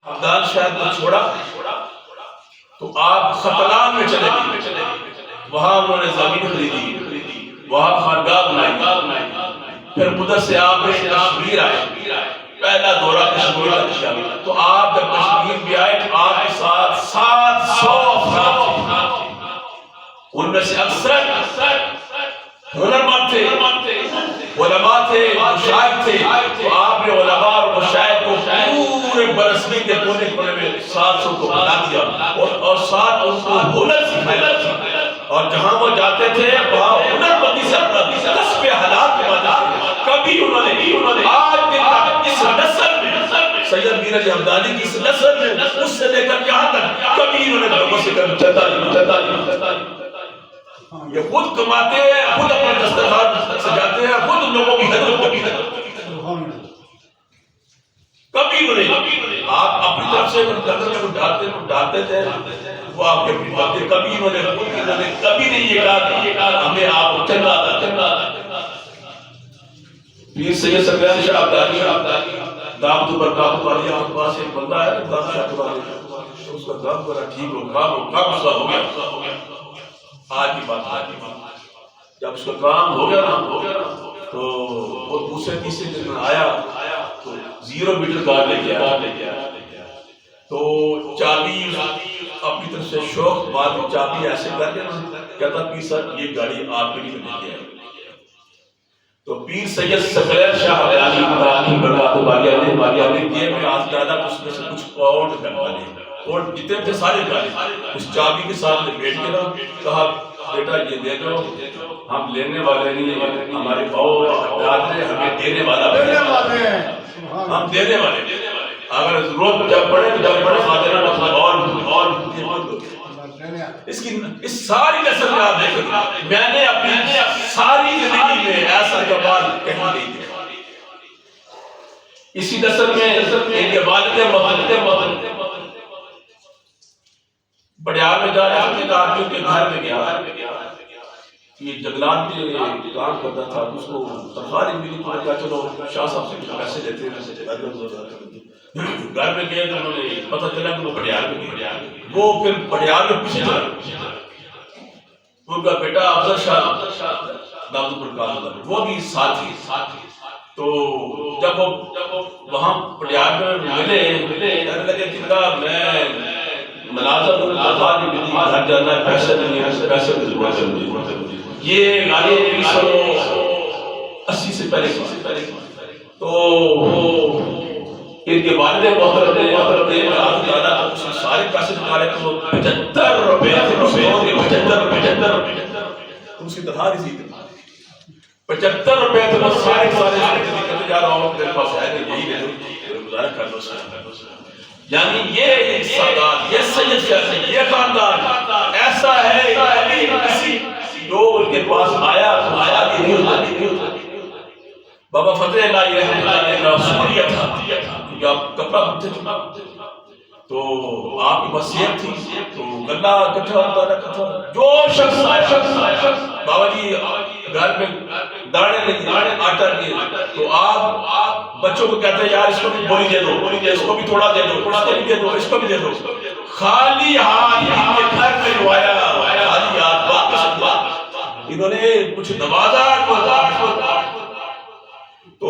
ابدال شہر کو چھوڑا تو آپ ختلان میں چلے گئے، وہاں انہوں نے زمین خریدی، وہاں خانقاہ بنائی، پھر ادھر سے آپ کشمیر آئے، پہلا دورہ کشمیر کا کیا، تو آپ جب کشمیر بھی آئے تو آپ کے ساتھ 700 افراد تھے، ان میں سے اکثر ہنرمند تھے، علماء تھے، مشاہد تھے، تو آپ نے علماء اور مشاہد کو پورے برسمی کے کونے کونے میں 700 کو بنا دیا اور ساتھ ان کو ہنر سکھایا، اور جہاں وہ جاتے تھے وہاں ہنر مندی سے اپنا کسب حالات بناتے تھے۔ کبھی انہوں نے آج دن تک اس نسل میں سید میر علی حمدانی کی اس نسل میں اس سے لے کر یہاں تک کبھی انہوں نے لوگوں سے کبھی چتا نہیں، یہ خود کماتے ہیں، خود اپنا دسترخوان سجاتے ہیں، خود لوگوں کی خدمت کرتے ہیں، کبھی نہیں۔ آپ اپنی طرف سے ڈالتے تھے، وہ آپ کے باتیں کبھی انہوں نے کبھی نہیں یہ کہا ہمیں آپ چنگا تھا۔ پیر سید سکرین شاہ عبدالی دامت برکات والی آپ کے پاس ایک بندہ ہے دامت شاہ عبدالی، اس کا دام بڑا ٹھیک ہو کام ہو گیا، آج کی بات جب اس کا کام ہو گیا نا تو وہ دوسرے تیسرے دن میں آیا تو 0 میٹر کار لے گیا، تو چابی اپنی طرف سے شوق بعد میں چابی ایسے کر کے کہتا پیر صاحب یہ گاڑی آپ کے لیے لے کے آئی، تو پیر سید سکرین شاہ عبدالی برکات والیہ نے یہ میں آج ڈالا اس میں سے کچھ پاؤنڈ کروا لے، اور جتنے تھے سارے گاڑی اس چابی کے ساتھ بیٹھ کے نا کہا بیٹا یہ دے دو، ہم لینے والے نہیں، ہمارے باؤ حضرات نے ہمیں دینے والا ہے، ہم دینے والے، اگر ضرورت جب پڑے تو جب پڑے خاطرہ اور اس ساری نسل میں آپ دیکھیں میں نے اپنی ساری زندگی میں ایسا کمال کہیں نہیں دیکھا، اسی نسل میں ان کے والد بڑیار میں جا رہے اپنے آدمیوں کے گھر میں گیا، یہ جنگلات میں کام کرتا تھا، اس کو تنخواہ نہیں ملی تو کہا چلو شاہ صاحب سے پیسے لیتے ہیں، گھر میں گئے تو انہوں نے پتہ چلا کہ وہ بڑیار میں گیا، وہ پھر بڑیار میں پیچھے چلا، ان کا بیٹا افضل شاہ دامت برکات وہ بھی ساتھی، تو جب وہ وہاں بڑیار میں ملے کہنے لگے کہ میں ملازم تنخواہ نہیں ملی، گھر جانا ہے، پیسے نہیں ہے، پیسے کی ضرورت ہے، یہ گاڑی 1980 سے پہلے، تو ان کے والد محترم نے آج دادا سارے پیسے نکالے تو 75 روپے اس کی تنخواہ نہیں تھی، 75 روپے تو بس سارے کہتے جا رہا ہوں میرے پاس ہے نہیں، یہی لے لو گزارا کر دو۔ یعنی یہ سادات، یہ سید شاہ، یہ خاندان ایسا ہے کبھی کسی لوگ کے پاس آیا تو آیا بھی نہیں ہوتا۔ بابا فتح اللہ رحمۃ اللہ کا سوریہ تھا کہ آپ کپڑا بنتے تھے تو آپ کی وصیت تھی تو گلہ اکٹھا ہوتا رہتا، جو شخص آیا بابا جی گھر میں دانے نہیں آٹا نہیں، تو آپ بچوں کو کہتے ہیں یار اس کو بھی بولی دے دو، اس کو بھی تھوڑا دے دو، تھوڑا دے دو، اس کو بھی دے دو، خالی ہاتھ گھر میں لوایا، خالی ہاتھ واپس انہوں نے کچھ نوازا تو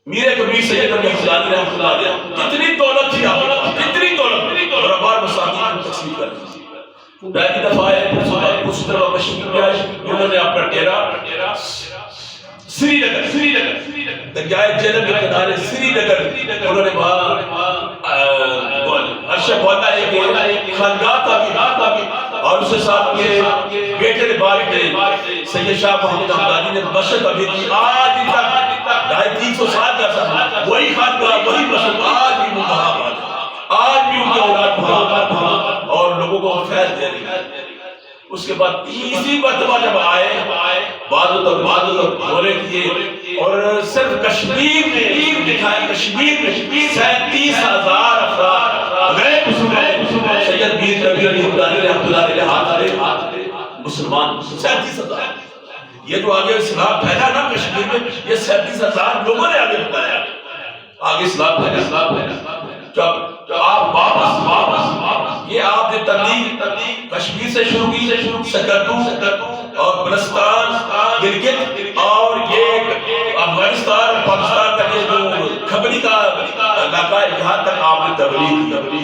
میرے کبیر سید علی حمدانی رحمۃ اللہ علیہ کتنی دولت تھی آپ کے، کتنی دولت، اور ابار مساکین کو تقسیم کر دی۔ پہلی دفعہ ہے اس طرح کشمیر میں آئے، انہوں نے اپنا ڈیرا سری نگر دریائے جہلم کے کنارے سری نگر، انہوں نے وہاں ارشد والا ایک خانقاہ تعمیر اور اس کے ساتھ کے بیٹے نے بارک نے سید شاہ محمد حمدانی نے مسجد تعمیر کی، آج تک 250 سال کا سفر، وہی خانقاہ وہی مسجد آج بھی وہاں، آج بھی ان کے اولاد وہاں اور لوگوں کو خیر دے رہی ہے۔ اس کے بعد تیسری مرتبہ جب آئے بعد دورے کیے اور صرف کشمیر میں دکھائے، کشمیر میں 37,000 افراد غیر مسلمان سید میر کبیر علی حمدانی رحمۃ اللہ علیہ ہاتھ مسلمان 37,000، یہ جو آگے اسلام پھیلا نا کشمیر میں، یہ 37,000 لوگوں نے آگے بتایا، آگے اسلام پھیلا۔ جب آپ واپس یہ آپ نے تبلیغ کشمیر سے شروع کی، سکردو اور بلستان، گلگت اور یہ افغانستان پاکستان کا یہ جو کھبری کا علاقہ ہے، یہاں تک آپ نے تبلیغ کی۔